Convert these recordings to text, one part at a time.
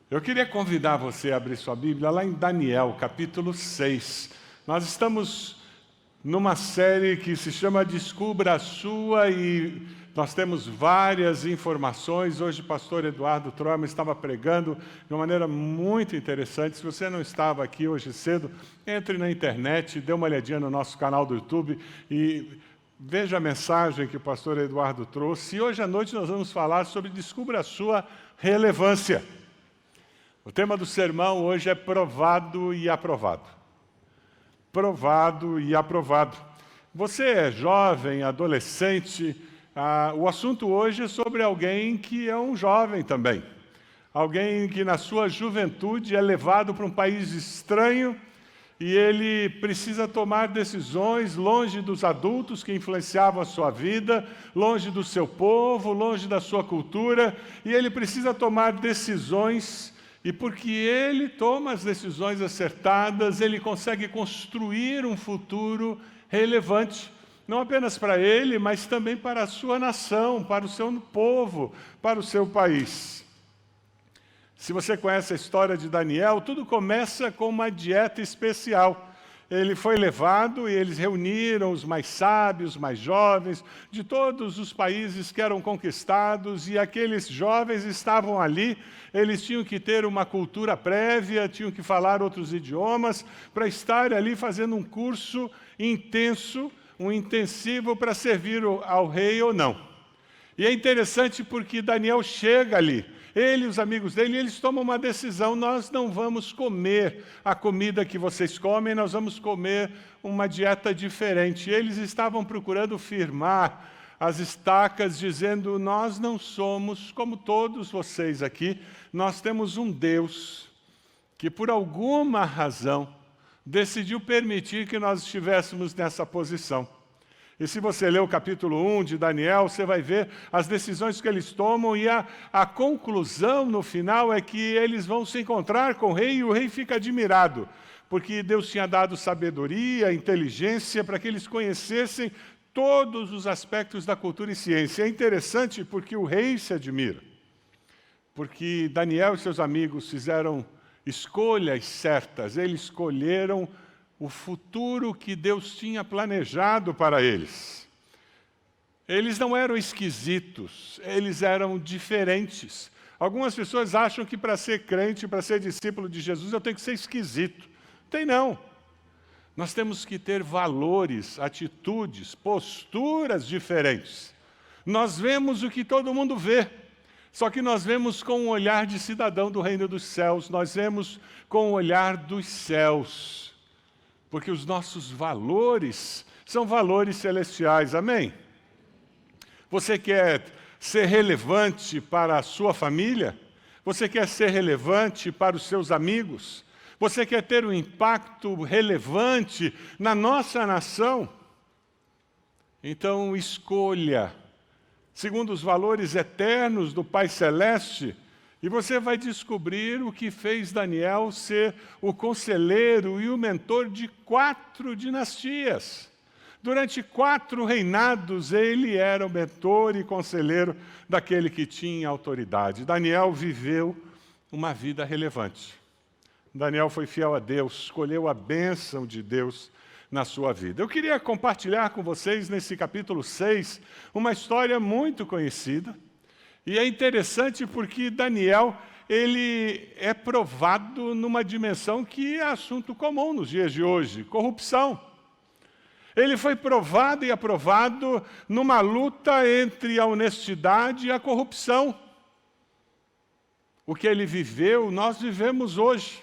Eu queria convidar você a abrir sua Bíblia lá em Daniel, capítulo 6. Nós estamos numa série que se chama Descubra a Sua e nós temos várias informações. Hoje o pastor Eduardo Troima estava pregando de uma maneira muito interessante. Se você não estava aqui hoje cedo, entre na internet, dê uma olhadinha no nosso canal do YouTube e veja a mensagem que o pastor Eduardo trouxe. E hoje à noite nós vamos falar sobre Descubra a Sua relevância. O tema do sermão hoje é provado e aprovado. Provado e aprovado. Você é jovem, adolescente, o assunto hoje é sobre alguém que é um jovem também. Alguém que na sua juventude é levado para um país estranho e ele precisa tomar decisões longe dos adultos que influenciavam a sua vida, longe do seu povo, longe da sua cultura, e ele precisa tomar decisões. E porque ele toma as decisões acertadas, ele consegue construir um futuro relevante, não apenas para ele, mas também para a sua nação, para o seu povo, para o seu país. Se você conhece a história de Daniel, tudo começa com uma dieta especial. Ele foi levado e eles reuniram os mais sábios, mais jovens, de todos os países que eram conquistados, e aqueles jovens estavam ali. Eles tinham que ter uma cultura prévia, tinham que falar outros idiomas, para estar ali fazendo um curso intenso, um intensivo para servir ao rei ou não. E é interessante porque Daniel chega ali. Ele e os amigos dele, eles tomam uma decisão: nós não vamos comer a comida que vocês comem, nós vamos comer uma dieta diferente. Eles estavam procurando firmar as estacas, dizendo: nós não somos como todos vocês aqui, nós temos um Deus que por alguma razão decidiu permitir que nós estivéssemos nessa posição. E se você ler o capítulo 1 de Daniel, você vai ver as decisões que eles tomam, e a conclusão no final é que eles vão se encontrar com o rei, e o rei fica admirado, porque Deus tinha dado sabedoria, inteligência, para que eles conhecessem todos os aspectos da cultura e ciência. É interessante porque o rei se admira, porque Daniel e seus amigos fizeram escolhas certas, eles escolheram o futuro que Deus tinha planejado para eles. Eles não eram esquisitos, eles eram diferentes. Algumas pessoas acham que para ser crente, para ser discípulo de Jesus, eu tenho que ser esquisito. Tem não. Nós temos que ter valores, atitudes, posturas diferentes. Nós vemos o que todo mundo vê, só que nós vemos com um olhar de cidadão do reino dos céus, nós vemos com o olhar dos céus. Porque os nossos valores são valores celestiais, amém? Você quer ser relevante para a sua família? Você quer ser relevante para os seus amigos? Você quer ter um impacto relevante na nossa nação? Então escolha, segundo os valores eternos do Pai Celeste, e você vai descobrir o que fez Daniel ser o conselheiro e o mentor de 4 dinastias. Durante 4 reinados, ele era o mentor e conselheiro daquele que tinha autoridade. Daniel viveu uma vida relevante. Daniel foi fiel a Deus, escolheu a bênção de Deus na sua vida. Eu queria compartilhar com vocês, nesse capítulo 6, uma história muito conhecida. E é interessante porque Daniel, ele é provado numa dimensão que é assunto comum nos dias de hoje: corrupção. Ele foi provado e aprovado numa luta entre a honestidade e a corrupção. O que ele viveu, nós vivemos hoje.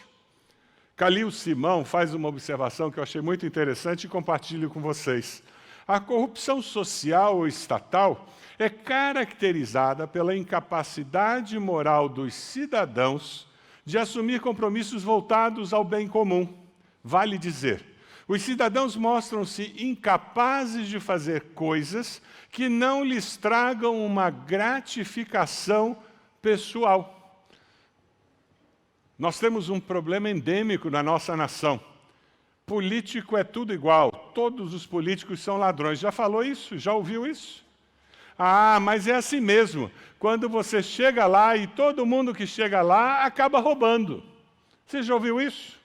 Khalil Simão faz uma observação que eu achei muito interessante e compartilho com vocês. A corrupção social ou estatal é caracterizada pela incapacidade moral dos cidadãos de assumir compromissos voltados ao bem comum. Vale dizer, os cidadãos mostram-se incapazes de fazer coisas que não lhes tragam uma gratificação pessoal. Nós temos um problema endêmico na nossa nação. Político é tudo igual, todos os políticos são ladrões. Já falou isso? Já ouviu isso? Ah, mas é assim mesmo. Quando você chega lá e todo mundo que chega lá acaba roubando. Você já ouviu isso?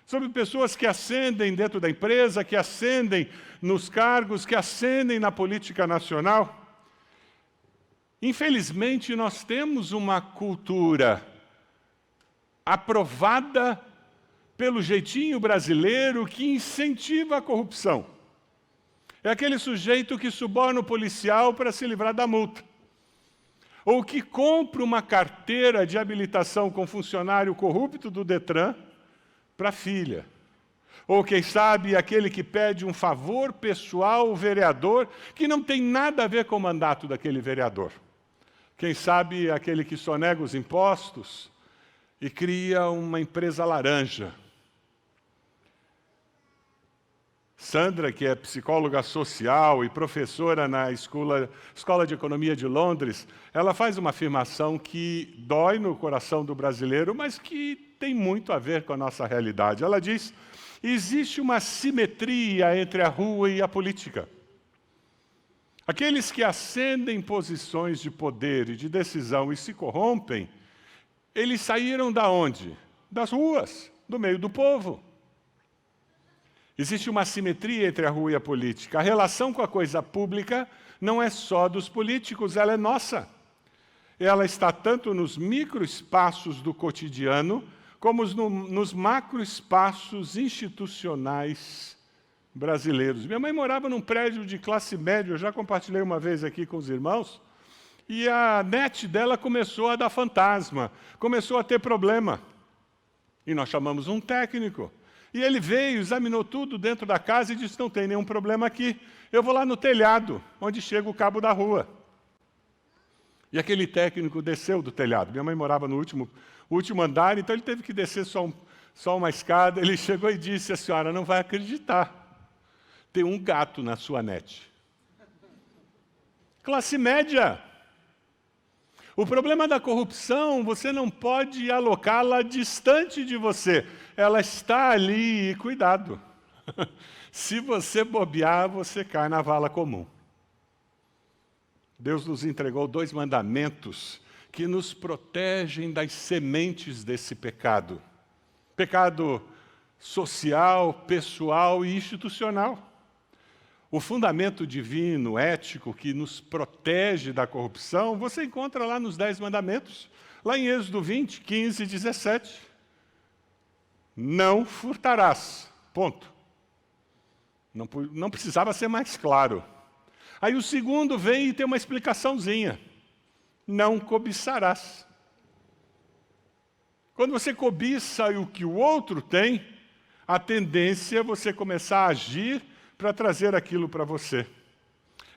Sobre pessoas que ascendem dentro da empresa, que ascendem nos cargos, que ascendem na política nacional. Infelizmente, nós temos uma cultura aprovada pelo jeitinho brasileiro que incentiva a corrupção. É aquele sujeito que suborna o policial para se livrar da multa. Ou que compra uma carteira de habilitação com funcionário corrupto do Detran para a filha. Ou, quem sabe, aquele que pede um favor pessoal ao vereador que não tem nada a ver com o mandato daquele vereador. Quem sabe, aquele que sonega os impostos e cria uma empresa laranja. Sandra, que é psicóloga social e professora na Escola de Economia de Londres, ela faz uma afirmação que dói no coração do brasileiro, mas que tem muito a ver com a nossa realidade. Ela diz: existe uma simetria entre a rua e a política. Aqueles que ascendem posições de poder e de decisão e se corrompem, eles saíram da onde? Das ruas, do meio do povo. Existe uma assimetria entre a rua e a política. A relação com a coisa pública não é só dos políticos, ela é nossa. Ela está tanto nos microespaços do cotidiano, como nos macroespaços institucionais brasileiros. Minha mãe morava num prédio de classe média, eu já compartilhei uma vez aqui com os irmãos, e a net dela começou a dar fantasma, começou a ter problema. E nós chamamos um técnico. E ele veio, examinou tudo dentro da casa e disse: não tem nenhum problema aqui. Eu vou lá no telhado, onde chega o cabo da rua. E aquele técnico desceu do telhado. Minha mãe morava no último andar, então ele teve que descer só uma escada. Ele chegou e disse: a senhora não vai acreditar. Tem um gato na sua net. Classe média. O problema da corrupção, você não pode alocá-la distante de você. Ela está ali e cuidado. Se você bobear, você cai na vala comum. Deus nos entregou 2 mandamentos que nos protegem das sementes desse pecado. Pecado social, pessoal e institucional. O fundamento divino, ético, que nos protege da corrupção, você encontra lá nos 10 mandamentos, lá em Êxodo 20, 15 e 17. Não furtarás. Ponto. Não precisava ser mais claro. Aí o segundo vem e tem uma explicaçãozinha. Não cobiçarás. Quando você cobiça o que o outro tem, a tendência é você começar a agir para trazer aquilo para você.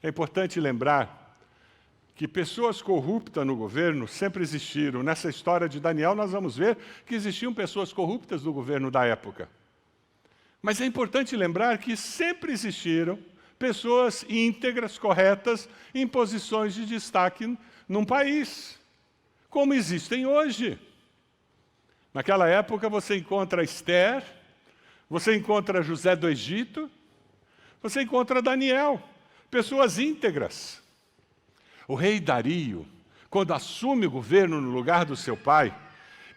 É importante lembrar que pessoas corruptas no governo sempre existiram. Nessa história de Daniel, nós vamos ver que existiam pessoas corruptas no governo da época. Mas é importante lembrar que sempre existiram pessoas íntegras, corretas, em posições de destaque num país, como existem hoje. Naquela época você encontra Esther, você encontra José do Egito, você encontra Daniel, pessoas íntegras. O rei Dario, quando assume o governo no lugar do seu pai,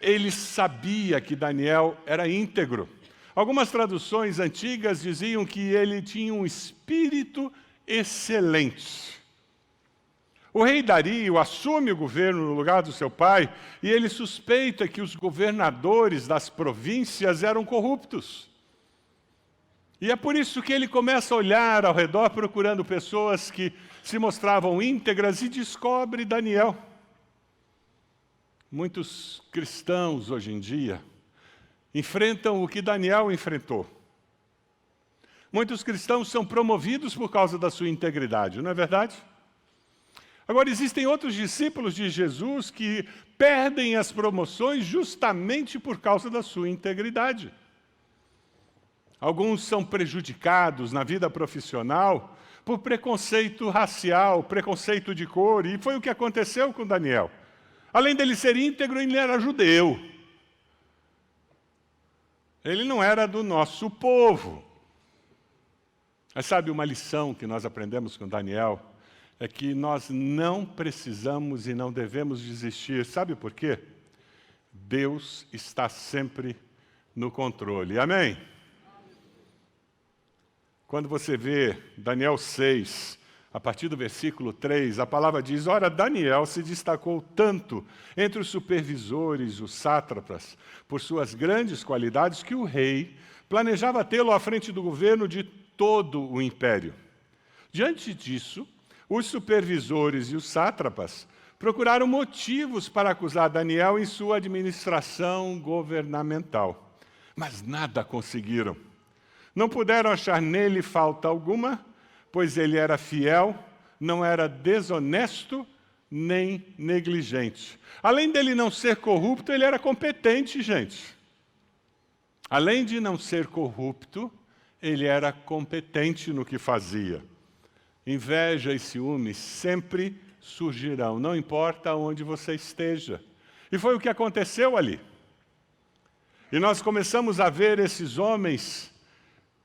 ele sabia que Daniel era íntegro. Algumas traduções antigas diziam que ele tinha um espírito excelente. O rei Dario assume o governo no lugar do seu pai e ele suspeita que os governadores das províncias eram corruptos. E é por isso que ele começa a olhar ao redor procurando pessoas que se mostravam íntegras e descobre Daniel. Muitos cristãos hoje em dia enfrentam o que Daniel enfrentou. Muitos cristãos são promovidos por causa da sua integridade, não é verdade? Agora, existem outros discípulos de Jesus que perdem as promoções justamente por causa da sua integridade. Alguns são prejudicados na vida profissional por preconceito racial, preconceito de cor, e foi o que aconteceu com Daniel. Além dele ser íntegro, ele era judeu. Ele não era do nosso povo. Mas sabe uma lição que nós aprendemos com Daniel? é que nós não precisamos e não devemos desistir. Sabe por quê? Deus está sempre no controle. Amém? Quando você vê Daniel 6, a partir do versículo 3, a palavra diz: ora, Daniel se destacou tanto entre os supervisores, os sátrapas, por suas grandes qualidades, que o rei planejava tê-lo à frente do governo de todo o império. Diante disso, os supervisores e os sátrapas procuraram motivos para acusar Daniel em sua administração governamental, mas nada conseguiram. Não puderam achar nele falta alguma, pois ele era fiel, não era desonesto nem negligente. Além dele não ser corrupto, ele era competente, gente. Além de não ser corrupto, ele era competente no que fazia. Inveja e ciúmes sempre surgirão, não importa onde você esteja. E foi o que aconteceu ali. E nós começamos a ver esses homens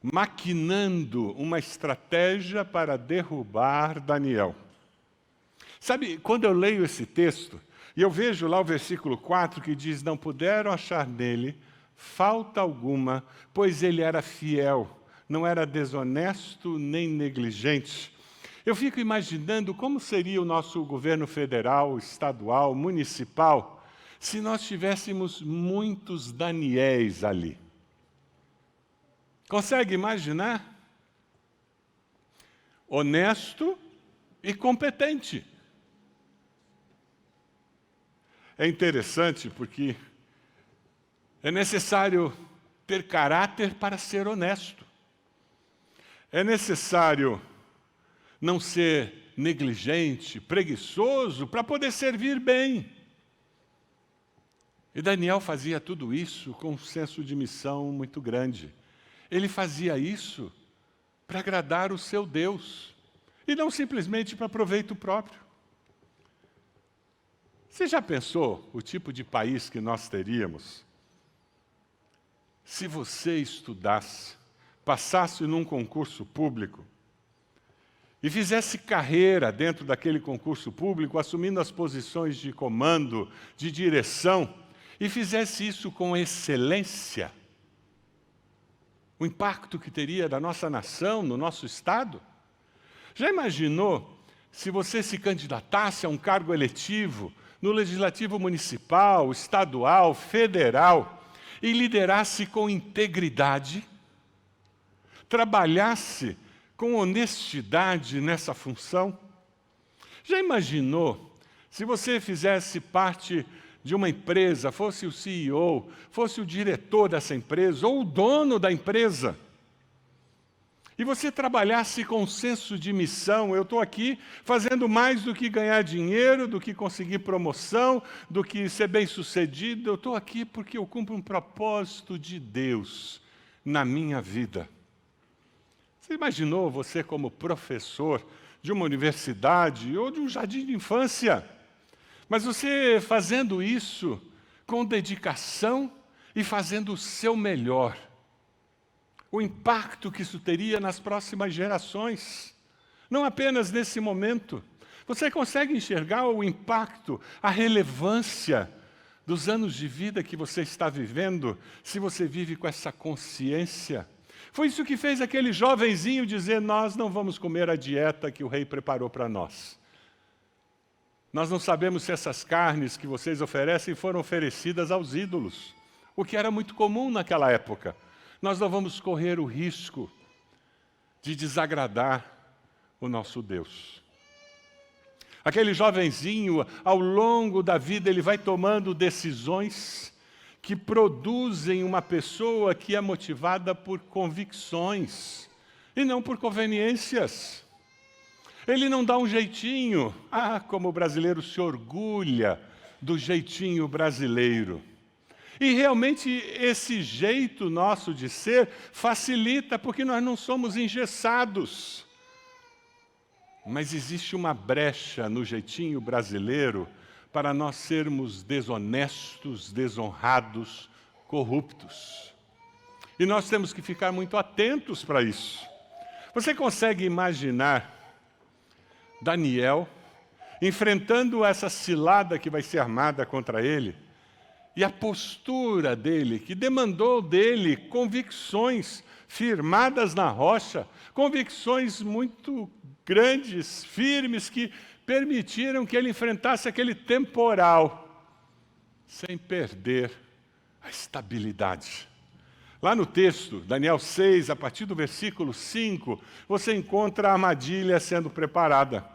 maquinando uma estratégia para derrubar Daniel. Sabe, quando eu leio esse texto, e eu vejo lá o versículo 4 que diz: não puderam achar nele falta alguma, pois ele era fiel, não era desonesto nem negligente. Eu fico imaginando como seria o nosso governo federal, estadual, municipal, se nós tivéssemos muitos Daniéis ali. Consegue imaginar? Honesto e competente. É interessante porque é necessário ter caráter para ser honesto. É necessário não ser negligente, preguiçoso, para poder servir bem. E Daniel fazia tudo isso com um senso de missão muito grande. Ele fazia isso para agradar o seu Deus, e não simplesmente para proveito próprio. Você já pensou o tipo de país que nós teríamos se você estudasse, passasse num concurso público e fizesse carreira dentro daquele concurso público, assumindo as posições de comando, de direção, e fizesse isso com excelência? O impacto que teria da nossa nação, no nosso Estado? Já imaginou se você se candidatasse a um cargo eletivo no Legislativo Municipal, Estadual, Federal, e liderasse com integridade, trabalhasse com honestidade nessa função? Já imaginou se você fizesse parte de uma empresa, fosse o CEO, fosse o diretor dessa empresa, ou o dono da empresa, e você trabalhasse com um senso de missão? Eu estou aqui fazendo mais do que ganhar dinheiro, do que conseguir promoção, do que ser bem-sucedido. Eu estou aqui porque eu cumpro um propósito de Deus na minha vida. Você imaginou você como professor de uma universidade ou de um jardim de infância, mas você fazendo isso com dedicação e fazendo o seu melhor? O impacto que isso teria nas próximas gerações, não apenas nesse momento. Você consegue enxergar o impacto, a relevância dos anos de vida que você está vivendo, se você vive com essa consciência? Foi isso que fez aquele jovenzinho dizer: nós não vamos comer a dieta que o rei preparou para nós. Nós não sabemos se essas carnes que vocês oferecem foram oferecidas aos ídolos, o que era muito comum naquela época. Nós não vamos correr o risco de desagradar o nosso Deus. Aquele jovenzinho, ao longo da vida, ele vai tomando decisões que produzem uma pessoa que é motivada por convicções e não por conveniências. Ele não dá um jeitinho. Como o brasileiro se orgulha do jeitinho brasileiro. E realmente esse jeito nosso de ser facilita, porque nós não somos engessados. Mas existe uma brecha no jeitinho brasileiro para nós sermos desonestos, desonrados, corruptos. E nós temos que ficar muito atentos para isso. Você consegue imaginar Daniel, enfrentando essa cilada que vai ser armada contra ele, e a postura dele, que demandou dele convicções firmadas na rocha, convicções muito grandes, firmes, que permitiram que ele enfrentasse aquele temporal, sem perder a estabilidade. Lá no texto, Daniel 6, a partir do versículo 5, você encontra a armadilha sendo preparada.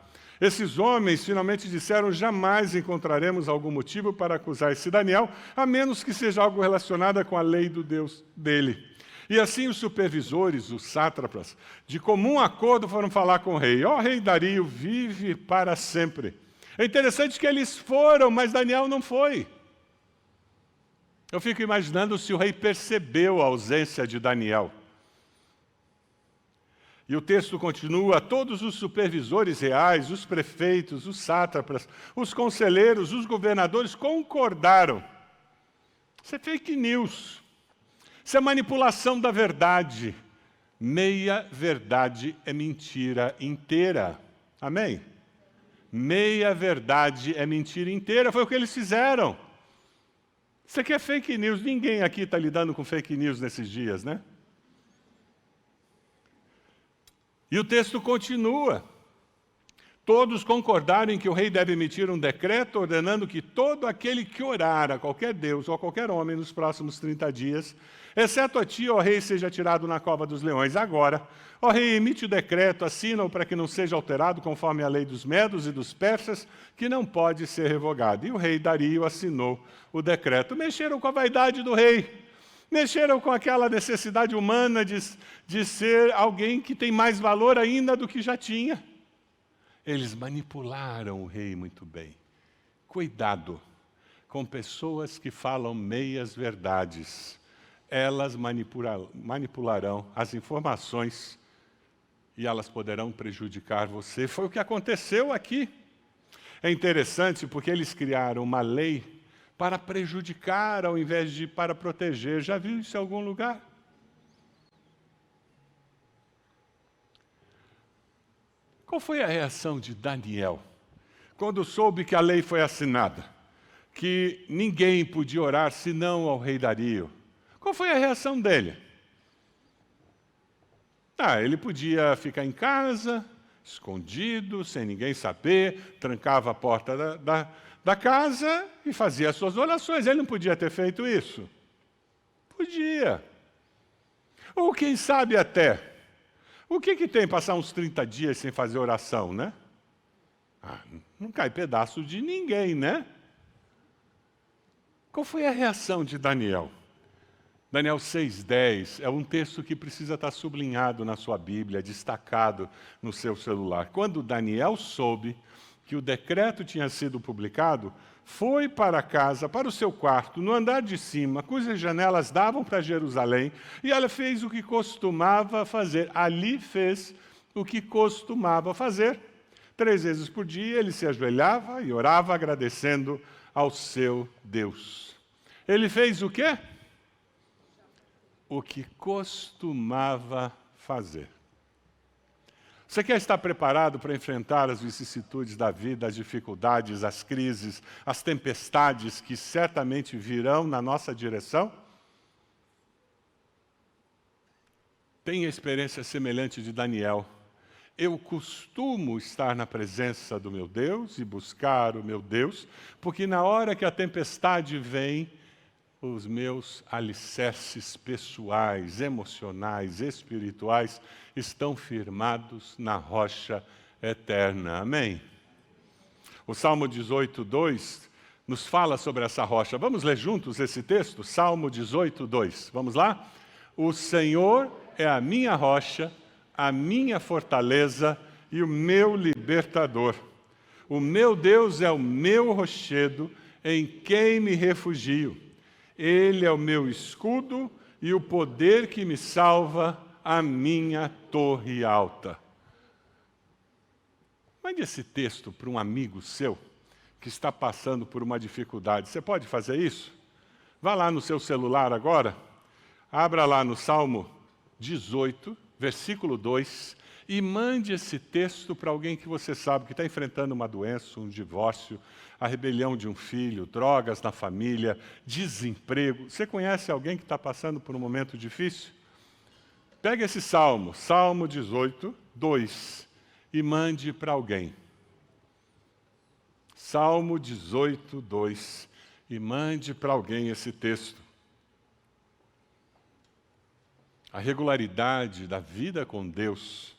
Esses homens finalmente disseram: jamais encontraremos algum motivo para acusar esse Daniel, a menos que seja algo relacionado com a lei do Deus dele. E assim os supervisores, os sátrapas, de comum acordo foram falar com o rei: ó rei Dario, vive para sempre. É interessante que eles foram, mas Daniel não foi. Eu fico imaginando se o rei percebeu a ausência de Daniel. E o texto continua: todos os supervisores reais, os prefeitos, os sátrapas, os conselheiros, os governadores concordaram. Isso é fake news. Isso é manipulação da verdade. Meia verdade é mentira inteira. Amém? Meia verdade é mentira inteira. Foi o que eles fizeram. Isso aqui é fake news. Ninguém aqui está lidando com fake news nesses dias, né? E o texto continua. Todos concordaram em que o rei deve emitir um decreto ordenando que todo aquele que orar a qualquer deus ou a qualquer homem nos próximos 30 dias, exceto a ti, ó rei, seja tirado na cova dos leões. Agora, ó rei, emite o decreto, assina-o para que não seja alterado conforme a lei dos medos e dos persas, que não pode ser revogado. E o rei Dario assinou o decreto. Mexeram com a vaidade do rei. Mexeram com aquela necessidade humana de ser alguém que tem mais valor ainda do que já tinha. Eles manipularam o rei muito bem. Cuidado com pessoas que falam meias verdades. Elas manipularão as informações e elas poderão prejudicar você. Foi o que aconteceu aqui. É interessante porque eles criaram uma lei para prejudicar ao invés de para proteger. Já viu isso em algum lugar? Qual foi a reação de Daniel quando soube que a lei foi assinada? Que ninguém podia orar senão ao rei Dario. Qual foi a reação dele? Ele podia ficar em casa, escondido, sem ninguém saber, trancava a porta da casa e fazia as suas orações. Ele não podia ter feito isso? Podia. Ou quem sabe até, o que tem passar uns 30 dias sem fazer oração, né? Não cai pedaço de ninguém, né? Qual foi a reação de Daniel? Daniel 6,10 é um texto que precisa estar sublinhado na sua Bíblia, destacado no seu celular. Quando Daniel soube que o decreto tinha sido publicado, foi para casa, para o seu quarto, no andar de cima, cujas janelas davam para Jerusalém, e ela fez o que costumava fazer. Ali fez o que costumava fazer. 3 vezes por dia ele se ajoelhava e orava agradecendo ao seu Deus. Ele fez o quê? O que costumava fazer. Você quer estar preparado para enfrentar as vicissitudes da vida, as dificuldades, as crises, as tempestades que certamente virão na nossa direção? Tenha experiência semelhante de Daniel. Eu costumo estar na presença do meu Deus e buscar o meu Deus, porque na hora que a tempestade vem, os meus alicerces pessoais, emocionais, espirituais estão firmados na rocha eterna. Amém? O Salmo 18:2 nos fala sobre essa rocha. Vamos ler juntos esse texto? Salmo 18:2. Vamos lá? O Senhor é a minha rocha, a minha fortaleza e o meu libertador. O meu Deus é o meu rochedo, em quem me refugio. Ele é o meu escudo e o poder que me salva, a minha torre alta. Mande esse texto para um amigo seu que está passando por uma dificuldade. Você pode fazer isso? Vá lá no seu celular agora, abra lá no Salmo 18, versículo 2, e mande esse texto para alguém que você sabe que está enfrentando uma doença, um divórcio, a rebelião de um filho, drogas na família, desemprego. Você conhece alguém que está passando por um momento difícil? Pega esse salmo, Salmo 18, 2, e mande para alguém. Salmo 18, 2, e mande para alguém esse texto. A regularidade da vida com Deus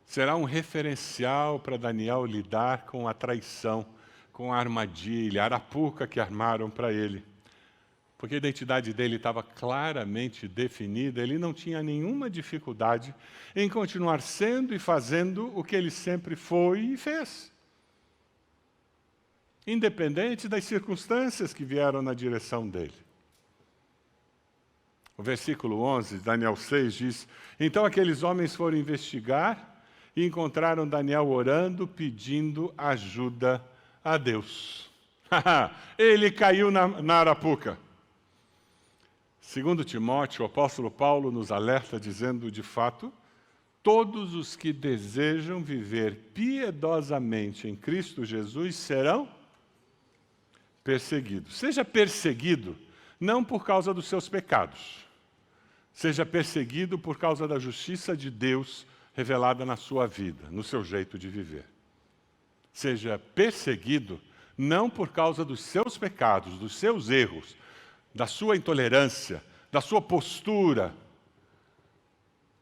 será um referencial para Daniel lidar com a traição, com a armadilha, a arapuca que armaram para ele. Porque a identidade dele estava claramente definida, ele não tinha nenhuma dificuldade em continuar sendo e fazendo o que ele sempre foi e fez. Independente das circunstâncias que vieram na direção dele. O versículo 11, Daniel 6, diz: Então aqueles homens foram investigar e encontraram Daniel orando, pedindo ajuda a Deus. Ele caiu na arapuca. Segundo Timóteo, o apóstolo Paulo nos alerta dizendo, de fato, todos os que desejam viver piedosamente em Cristo Jesus serão perseguidos. Seja perseguido não por causa dos seus pecados. Seja perseguido por causa da justiça de Deus revelada na sua vida, no seu jeito de viver. Seja perseguido não por causa dos seus pecados, dos seus erros, da sua intolerância, da sua postura,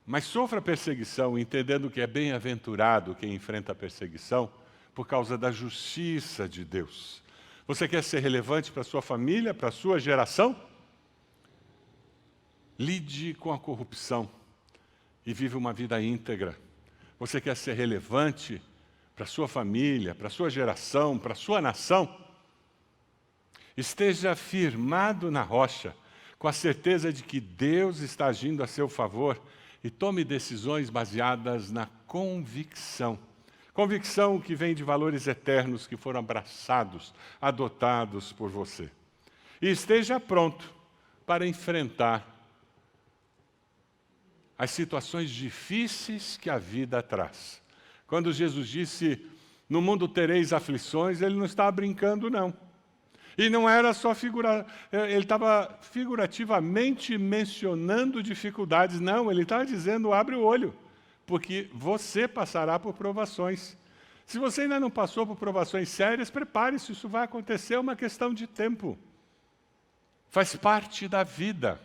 mas sofra perseguição entendendo que é bem-aventurado quem enfrenta a perseguição por causa da justiça de Deus. Você quer ser relevante para a sua família, para a sua geração? Lide com a corrupção e vive uma vida íntegra. Você quer ser relevante para a sua família, para a sua geração, para a sua nação? Esteja firmado na rocha, com a certeza de que Deus está agindo a seu favor e tome decisões baseadas na convicção. Convicção que vem de valores eternos que foram abraçados, adotados por você. E esteja pronto para enfrentar as situações difíceis que a vida traz. Quando Jesus disse, no mundo tereis aflições, ele não estava brincando, não. E não era só ele estava figurativamente mencionando dificuldades, não, ele estava dizendo, abre o olho, porque você passará por provações. Se você ainda não passou por provações sérias, prepare-se, isso vai acontecer, é uma questão de tempo. Faz parte da vida.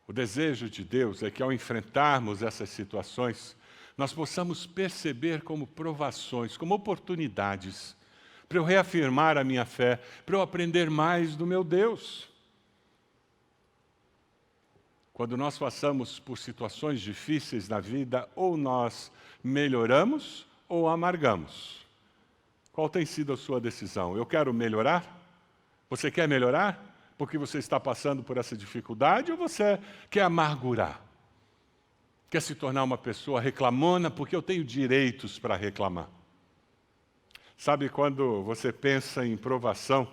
O desejo de Deus é que ao enfrentarmos essas situações, nós possamos perceber como provações, como oportunidades, para eu reafirmar a minha fé, para eu aprender mais do meu Deus. Quando nós passamos por situações difíceis na vida, ou nós melhoramos ou amargamos. Qual tem sido a sua decisão? Eu quero melhorar? Você quer melhorar? Porque você está passando por essa dificuldade, ou você quer amargurar? Quer se tornar uma pessoa reclamona porque eu tenho direitos para reclamar? Sabe, quando você pensa em provação,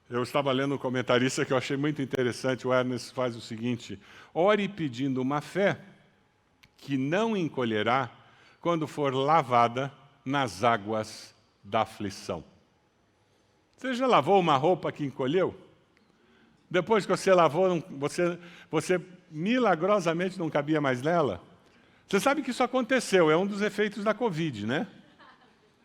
eu estava lendo um comentarista que eu achei muito interessante, o Ernest faz o seguinte: ore pedindo uma fé que não encolherá quando for lavada nas águas da aflição. Você já lavou uma roupa que encolheu? Depois que você lavou, você milagrosamente não cabia mais nela? Você sabe que isso aconteceu, é um dos efeitos da Covid, né?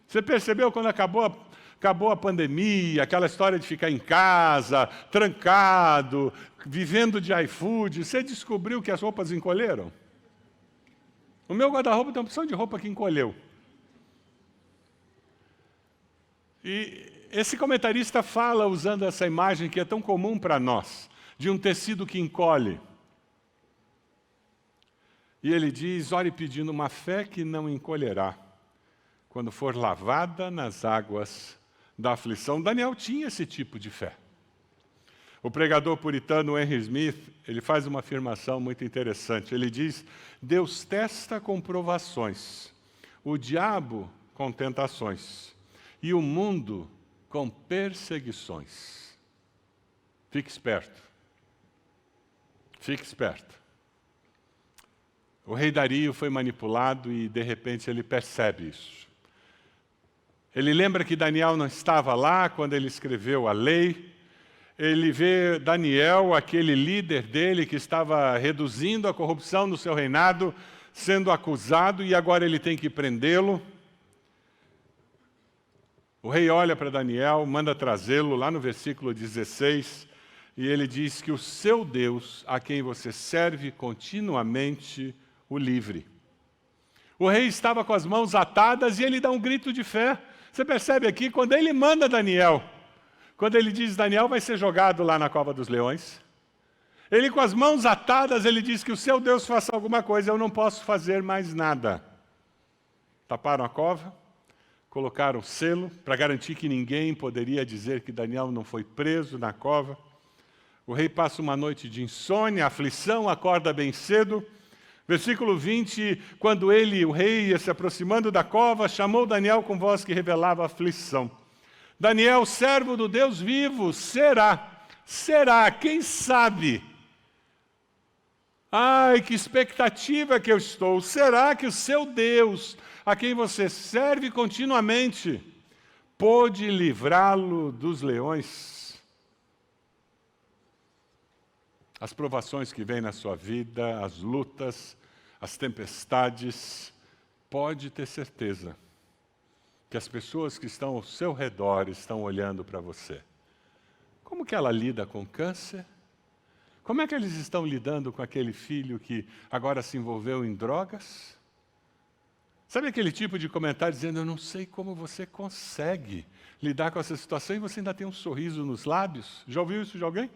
Você percebeu quando acabou a pandemia, aquela história de ficar em casa, trancado, vivendo de iFood, você descobriu que as roupas encolheram? O meu guarda-roupa tem uma opção de roupa que encolheu. E esse comentarista fala usando essa imagem que é tão comum para nós, de um tecido que encolhe. E ele diz, ore pedindo uma fé que não encolherá, quando for lavada nas águas da aflição. Daniel tinha esse tipo de fé. O pregador puritano Henry Smith, ele faz uma afirmação muito interessante. Ele diz, Deus testa com provações, o diabo com tentações, e o mundo com perseguições. Fique esperto. Fique esperto. O rei Dario foi manipulado e, de repente, ele percebe isso. Ele lembra que Daniel não estava lá quando ele escreveu a lei. Ele vê Daniel, aquele líder dele que estava reduzindo a corrupção no seu reinado, sendo acusado e agora ele tem que prendê-lo. O rei olha para Daniel, manda trazê-lo lá no versículo 16, e ele diz que o seu Deus, a quem você serve continuamente, o livre. O rei estava com as mãos atadas e ele dá um grito de fé. Você percebe aqui, quando ele manda Daniel, quando ele diz Daniel vai ser jogado lá na cova dos leões, ele com as mãos atadas, ele diz que o seu Deus faça alguma coisa, eu não posso fazer mais nada. Taparam a cova, colocaram o selo para garantir que ninguém poderia dizer que Daniel não foi preso na cova. O rei passa uma noite de insônia, aflição, acorda bem cedo. Versículo 20, quando o rei, ia se aproximando da cova, chamou Daniel com voz que revelava aflição. Daniel, servo do Deus vivo, será, quem sabe? Ai, que expectativa que eu estou! Será que o seu Deus, a quem você serve continuamente, pôde livrá-lo dos leões? As provações que vêm na sua vida, as lutas, as tempestades, pode ter certeza que as pessoas que estão ao seu redor estão olhando para você. Como que ela lida com câncer? Como é que eles estão lidando com aquele filho que agora se envolveu em drogas? Sabe aquele tipo de comentário dizendo, eu não sei como você consegue lidar com essa situação e você ainda tem um sorriso nos lábios? Já ouviu isso de alguém?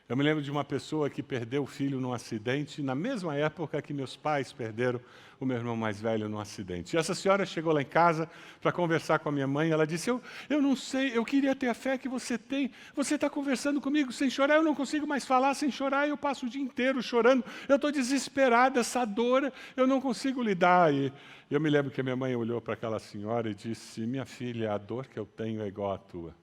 Eu me lembro de uma pessoa que perdeu o filho num acidente, na mesma época que meus pais perderam o meu irmão mais velho num acidente. E essa senhora chegou lá em casa para conversar com a minha mãe, ela disse, eu não sei, eu queria ter a fé que você tem, você está conversando comigo sem chorar, eu não consigo mais falar sem chorar, eu passo o dia inteiro chorando, eu estou desesperada, essa dor, eu não consigo lidar. E eu me lembro que a minha mãe olhou para aquela senhora e disse, minha filha, a dor que eu tenho é igual à tua.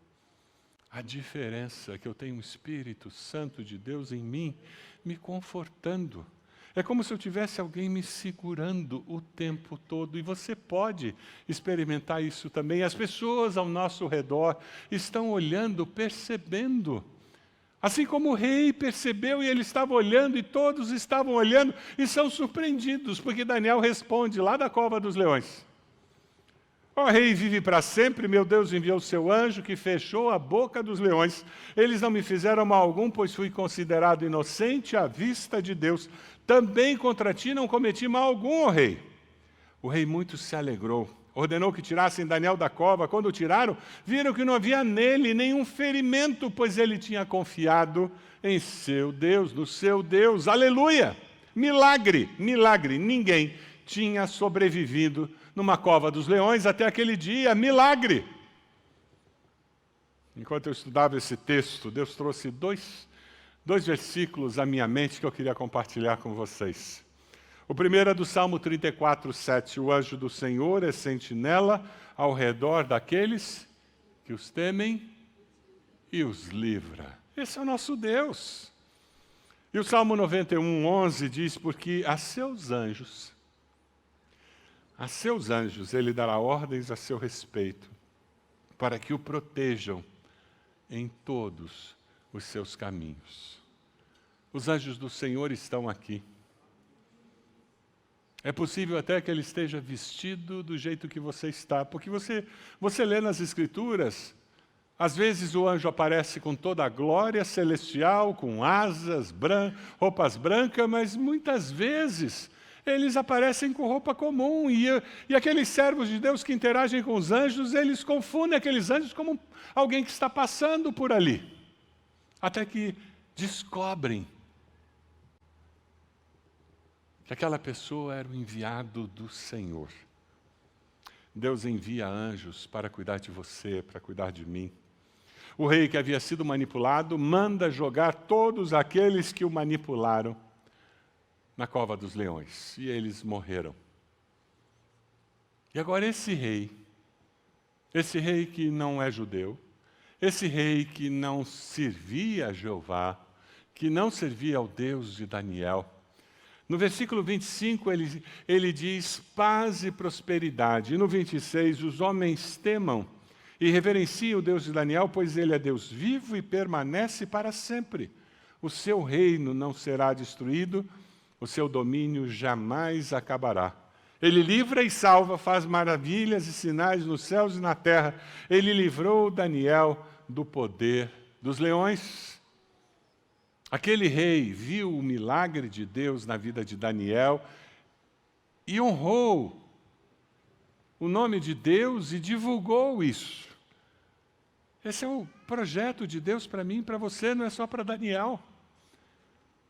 A diferença é que eu tenho o Espírito Santo de Deus em mim, me confortando. É como se eu tivesse alguém me segurando o tempo todo. E você pode experimentar isso também. As pessoas ao nosso redor estão olhando, percebendo. Assim como o rei percebeu e ele estava olhando, e todos estavam olhando, e são surpreendidos, porque Daniel responde lá da cova dos leões. Ó rei, vive para sempre, meu Deus enviou o seu anjo que fechou a boca dos leões. Eles não me fizeram mal algum, pois fui considerado inocente à vista de Deus. Também contra ti não cometi mal algum, ó rei. O rei muito se alegrou. Ordenou que tirassem Daniel da cova. Quando o tiraram, viram que não havia nele nenhum ferimento, pois ele tinha confiado em seu Deus, no seu Deus. Aleluia! Milagre, milagre. Ninguém tinha sobrevivido numa cova dos leões até aquele dia, milagre. Enquanto eu estudava esse texto, Deus trouxe dois versículos à minha mente que eu queria compartilhar com vocês. O primeiro é do Salmo 34, 7. O anjo do Senhor é sentinela ao redor daqueles que os temem e os livra. Esse é o nosso Deus. E o Salmo 91, 11 diz, porque a seus anjos ele dará ordens a seu respeito, para que o protejam em todos os seus caminhos. Os anjos do Senhor estão aqui. É possível até que ele esteja vestido do jeito que você está, porque você lê nas Escrituras, às vezes o anjo aparece com toda a glória celestial, com asas, roupas brancas, mas muitas vezes eles aparecem com roupa comum, e aqueles servos de Deus que interagem com os anjos, eles confundem aqueles anjos como alguém que está passando por ali, até que descobrem que aquela pessoa era o enviado do Senhor. Deus envia anjos para cuidar de você, para cuidar de mim. O rei que havia sido manipulado manda jogar todos aqueles que o manipularam na cova dos leões, e eles morreram. E agora esse rei que não é judeu, esse rei que não servia a Jeová, que não servia ao Deus de Daniel. No versículo 25, ele diz paz e prosperidade. E no 26, os homens temam e reverenciem o Deus de Daniel, pois ele é Deus vivo e permanece para sempre. O seu reino não será destruído, o seu domínio jamais acabará. Ele livra e salva, faz maravilhas e sinais nos céus e na terra. Ele livrou Daniel do poder dos leões. Aquele rei viu o milagre de Deus na vida de Daniel e honrou o nome de Deus e divulgou isso. Esse é o projeto de Deus para mim e para você, não é só para Daniel.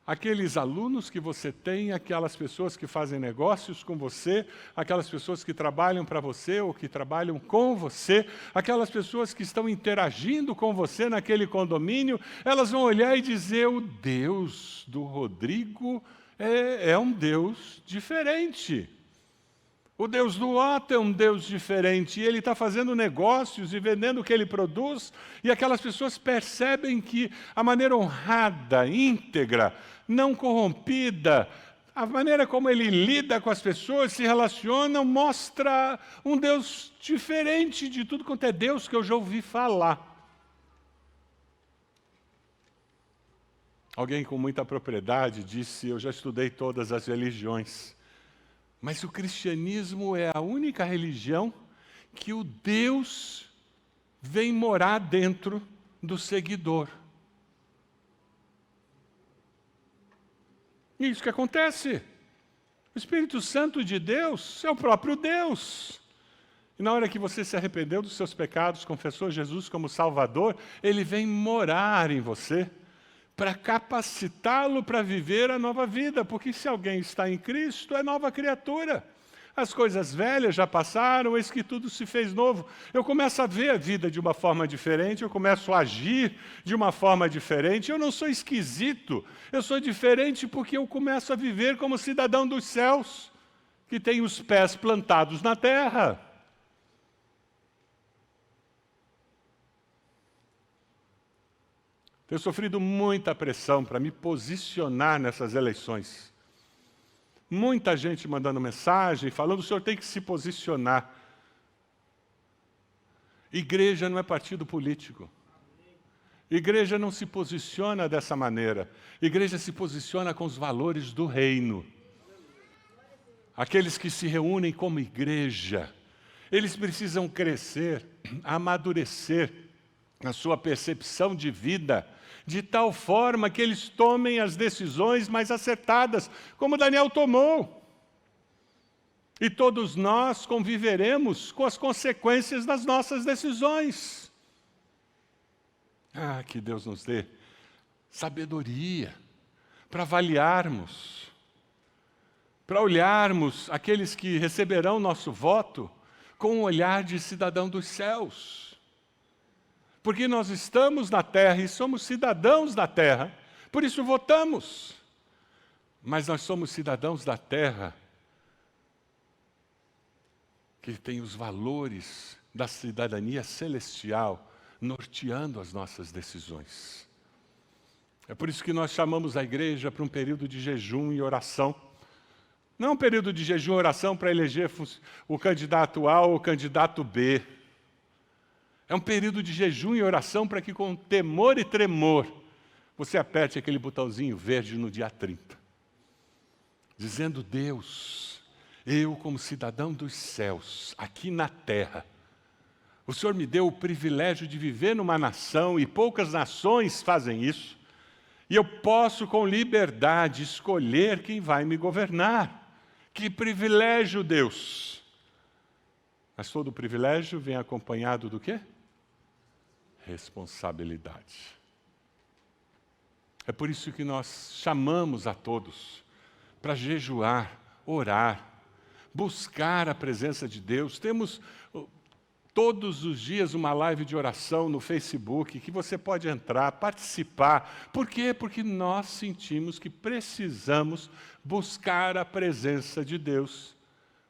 Aqueles alunos que você tem, aquelas pessoas que fazem negócios com você, aquelas pessoas que trabalham para você ou que trabalham com você, aquelas pessoas que estão interagindo com você naquele condomínio, elas vão olhar e dizer, o Deus do Rodrigo é um Deus diferente. O Deus do Otto é um Deus diferente, e ele está fazendo negócios e vendendo o que ele produz, e aquelas pessoas percebem que a maneira honrada, íntegra, não corrompida, a maneira como ele lida com as pessoas, se relaciona, mostra um Deus diferente de tudo quanto é Deus que eu já ouvi falar. Alguém com muita propriedade disse, eu já estudei todas as religiões, mas o cristianismo é a única religião que o Deus vem morar dentro do seguidor. E isso que acontece. O Espírito Santo de Deus é o próprio Deus. E na hora que você se arrependeu dos seus pecados, confessou Jesus como Salvador, Ele vem morar em você para capacitá-lo para viver a nova vida, porque se alguém está em Cristo, é nova criatura. As coisas velhas já passaram, eis que tudo se fez novo. Eu começo a ver a vida de uma forma diferente, eu começo a agir de uma forma diferente. Eu não sou esquisito, eu sou diferente porque eu começo a viver como cidadão dos céus, que tem os pés plantados na terra. Tenho sofrido muita pressão para me posicionar nessas eleições. Muita gente mandando mensagem, falando, o senhor tem que se posicionar. Igreja não é partido político. Igreja não se posiciona dessa maneira. Igreja se posiciona com os valores do reino. Aqueles que se reúnem como igreja, eles precisam crescer, amadurecer na sua percepção de vida, de tal forma que eles tomem as decisões mais acertadas, como Daniel tomou. E todos nós conviveremos com as consequências das nossas decisões. Que Deus nos dê sabedoria para avaliarmos, para olharmos aqueles que receberão nosso voto com um olhar de cidadão dos céus. Porque nós estamos na terra e somos cidadãos da terra, por isso votamos. Mas nós somos cidadãos da terra que tem os valores da cidadania celestial norteando as nossas decisões. É por isso que nós chamamos a igreja para um período de jejum e oração. Não um período de jejum e oração para eleger o candidato A ou o candidato B. É um período de jejum e oração para que com temor e tremor você aperte aquele botãozinho verde no dia 30. Dizendo, Deus, eu como cidadão dos céus, aqui na terra, o Senhor me deu o privilégio de viver numa nação, e poucas nações fazem isso, e eu posso com liberdade escolher quem vai me governar. Que privilégio, Deus! Mas todo privilégio vem acompanhado do quê? Responsabilidade. É por isso que nós chamamos a todos para jejuar, orar, buscar a presença de Deus. Temos todos os dias uma live de oração no Facebook que você pode entrar, participar. Por quê? Porque nós sentimos que precisamos buscar a presença de Deus.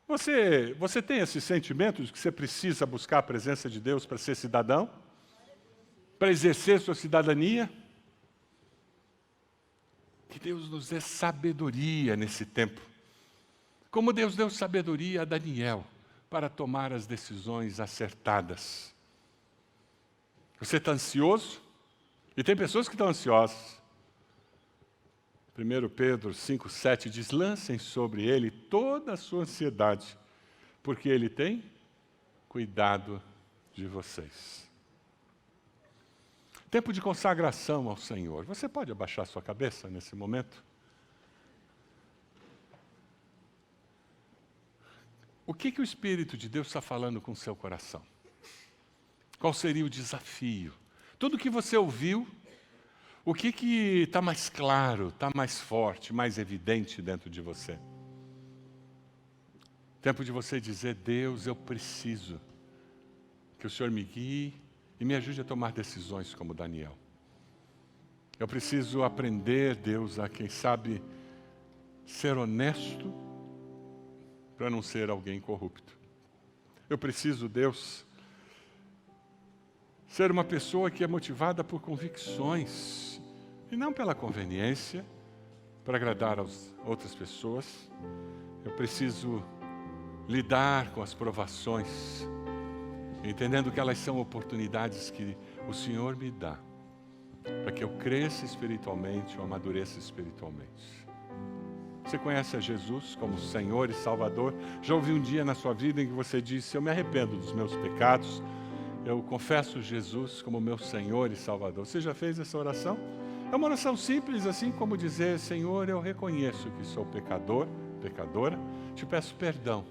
Você tem esse sentimento de que você precisa buscar a presença de Deus para ser cidadão? Para exercer sua cidadania? Que Deus nos dê sabedoria nesse tempo. Como Deus deu sabedoria a Daniel para tomar as decisões acertadas. Você está ansioso? E tem pessoas que estão ansiosas. 1 Pedro 5,7 diz, lancem sobre ele toda a sua ansiedade, porque ele tem cuidado de vocês. Tempo de consagração ao Senhor. Você pode abaixar sua cabeça nesse momento? O que o Espírito de Deus está falando com o seu coração? Qual seria o desafio? Tudo que você ouviu, o que está mais claro, está mais forte, mais evidente dentro de você? Tempo de você dizer, Deus, eu preciso que o Senhor me guie e me ajude a tomar decisões como Daniel. Eu preciso aprender, Deus, a quem sabe ser honesto para não ser alguém corrupto. Eu preciso, Deus, ser uma pessoa que é motivada por convicções e não pela conveniência, para agradar às outras pessoas. Eu preciso lidar com as provações, entendendo que elas são oportunidades que o Senhor me dá, para que eu cresça espiritualmente, eu amadureça espiritualmente. Você conhece a Jesus como Senhor e Salvador? Já ouviu um dia na sua vida em que você disse, eu me arrependo dos meus pecados, eu confesso Jesus como meu Senhor e Salvador. Você já fez essa oração? É uma oração simples, assim como dizer, Senhor, eu reconheço que sou pecador, pecadora, te peço perdão.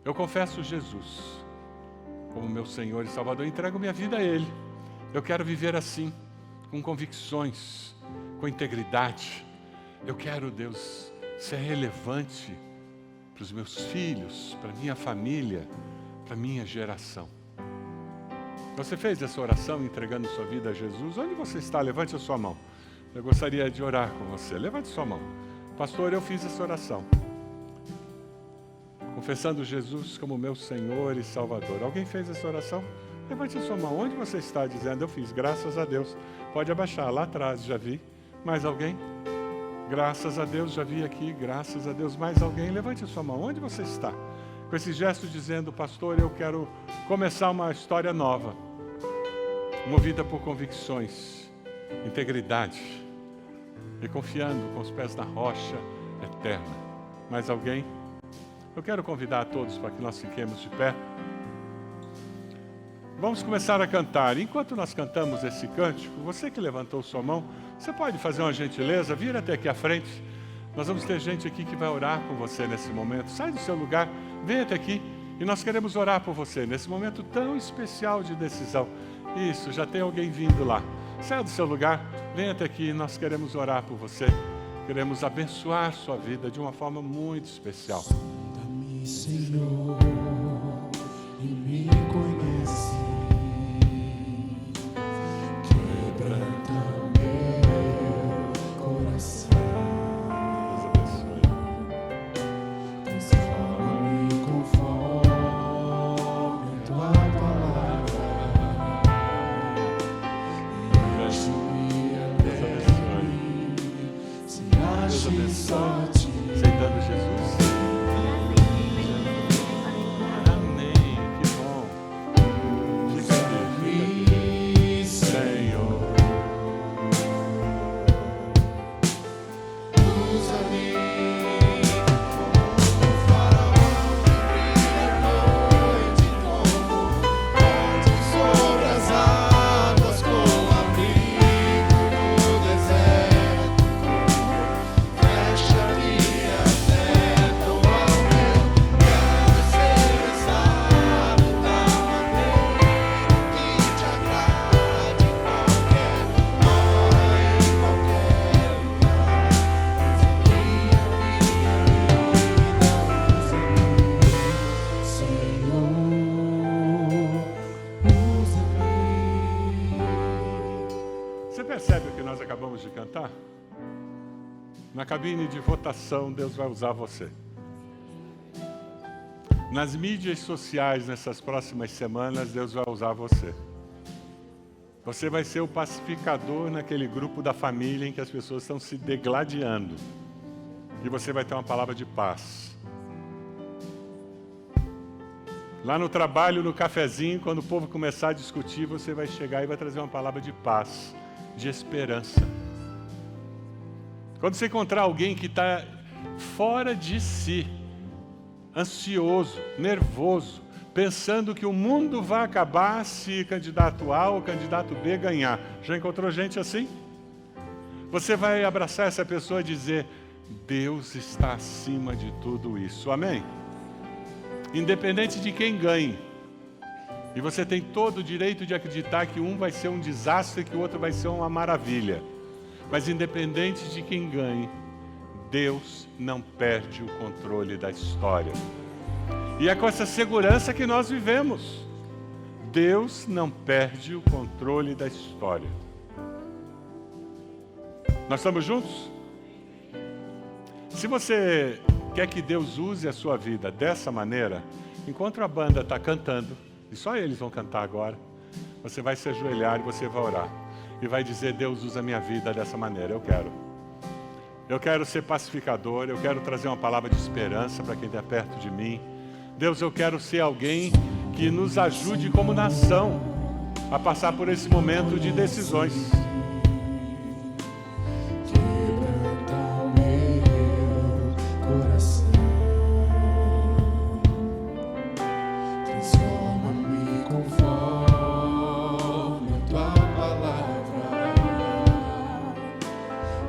Eu confesso Jesus como meu Senhor e Salvador, entrego minha vida a Ele. Eu quero viver assim, com convicções, com integridade. Eu quero, Deus, ser relevante para os meus filhos, para a minha família, para a minha geração. Você fez essa oração entregando sua vida a Jesus? Onde você está? Levante a sua mão. Eu gostaria de orar com você. Levante sua mão. Pastor, eu fiz essa oração, confessando Jesus como meu Senhor e Salvador. Alguém fez essa oração? Levante a sua mão. Onde você está dizendo, eu fiz, graças a Deus. Pode abaixar, lá atrás, já vi. Mais alguém? Graças a Deus, já vi aqui, graças a Deus. Mais alguém? Levante a sua mão. Onde você está? Com esse gesto dizendo, pastor, eu quero começar uma história nova, movida por convicções, integridade e confiando com os pés na rocha eterna. Mais alguém? Eu quero convidar a todos para que nós fiquemos de pé. Vamos começar a cantar. Enquanto nós cantamos esse cântico, você que levantou sua mão, você pode fazer uma gentileza, vir até aqui à frente. Nós vamos ter gente aqui que vai orar com você nesse momento. Sai do seu lugar, vem até aqui e nós queremos orar por você nesse momento tão especial de decisão. Isso, já tem alguém vindo lá. Sai do seu lugar, vem até aqui, nós queremos orar por você. Queremos abençoar sua vida de uma forma muito especial. Sonda-me, Senhor, e me conhece. Quebranta meu coração. Transforma-me conforme a tua palavra. E ajude a ter, se ache só ti. Aceitando Jesus. Amém. Que bom. Fica aqui, Senhor. Usa-me como um faraó que brilha à noite, como ponte sobre as águas, como abrigo no deserto. Fecha-me atento ao meu cabeçalho da maneira que te agrade em qualquer hora, em qualquer lugar. Você percebe o que nós acabamos de cantar? Na cabine de votação, Deus vai usar você. Nas mídias sociais, nessas próximas semanas, Deus vai usar você. Você vai ser o pacificador naquele grupo da família em que as pessoas estão se degladiando. E você vai ter uma palavra de paz. Lá no trabalho, no cafezinho, quando o povo começar a discutir, você vai chegar e vai trazer uma palavra de paz, de esperança. Quando você encontrar alguém que está fora de si, ansioso, nervoso, pensando que o mundo vai acabar se candidato A ou candidato B ganhar. Já encontrou gente assim? Você vai abraçar essa pessoa e dizer: Deus está acima de tudo isso. Amém? Independente de quem ganhe. E você tem todo o direito de acreditar que um vai ser um desastre e que o outro vai ser uma maravilha. Mas independente de quem ganhe, Deus não perde o controle da história. E é com essa segurança que nós vivemos. Deus não perde o controle da história. Nós estamos juntos? Se você quer que Deus use a sua vida dessa maneira, enquanto a banda está cantando, e só eles vão cantar agora, você vai se ajoelhar e você vai orar. E vai dizer: Deus, usa a minha vida dessa maneira, eu quero. Eu quero ser pacificador, eu quero trazer uma palavra de esperança para quem está perto de mim. Deus, eu quero ser alguém que nos ajude como nação a passar por esse momento de decisões. Quebranta o meu coração, transforma-me conforme a tua palavra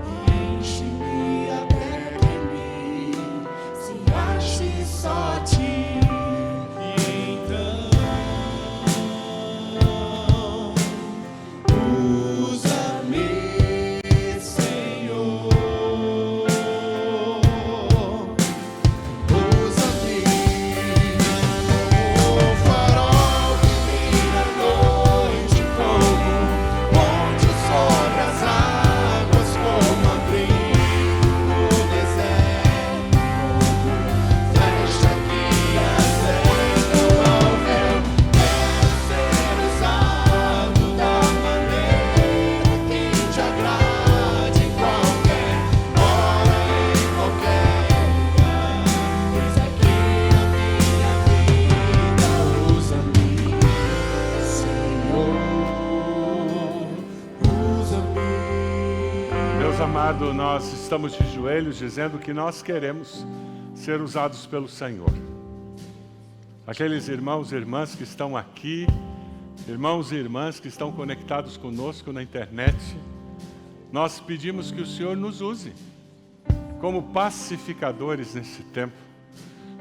e enche-me até que me se ache só ti. Amado, nós estamos de joelhos dizendo que nós queremos ser usados pelo Senhor. Aqueles irmãos e irmãs que estão aqui, irmãos e irmãs que estão conectados conosco na internet, nós pedimos que o Senhor nos use como pacificadores nesse tempo.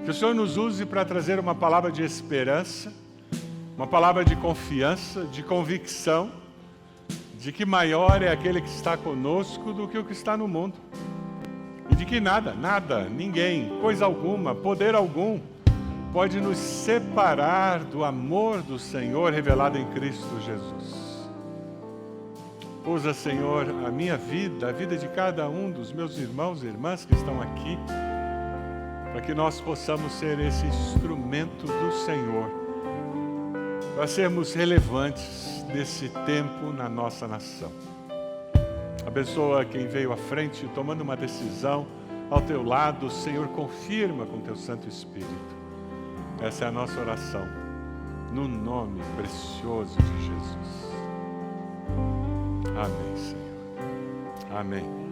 Que o Senhor nos use para trazer uma palavra de esperança, uma palavra de confiança, de convicção, de que maior é aquele que está conosco do que o que está no mundo. E de que nada, ninguém, coisa alguma, poder algum, pode nos separar do amor do Senhor revelado em Cristo Jesus. Usa, Senhor, a minha vida, a vida de cada um dos meus irmãos e irmãs que estão aqui, para que nós possamos ser esse instrumento do Senhor, para sermos relevantes nesse tempo na nossa nação. Abençoa quem veio à frente tomando uma decisão ao teu lado. Senhor, confirma com teu Santo Espírito. Essa é a nossa oração, no nome precioso de Jesus. Amém, Senhor. Amém.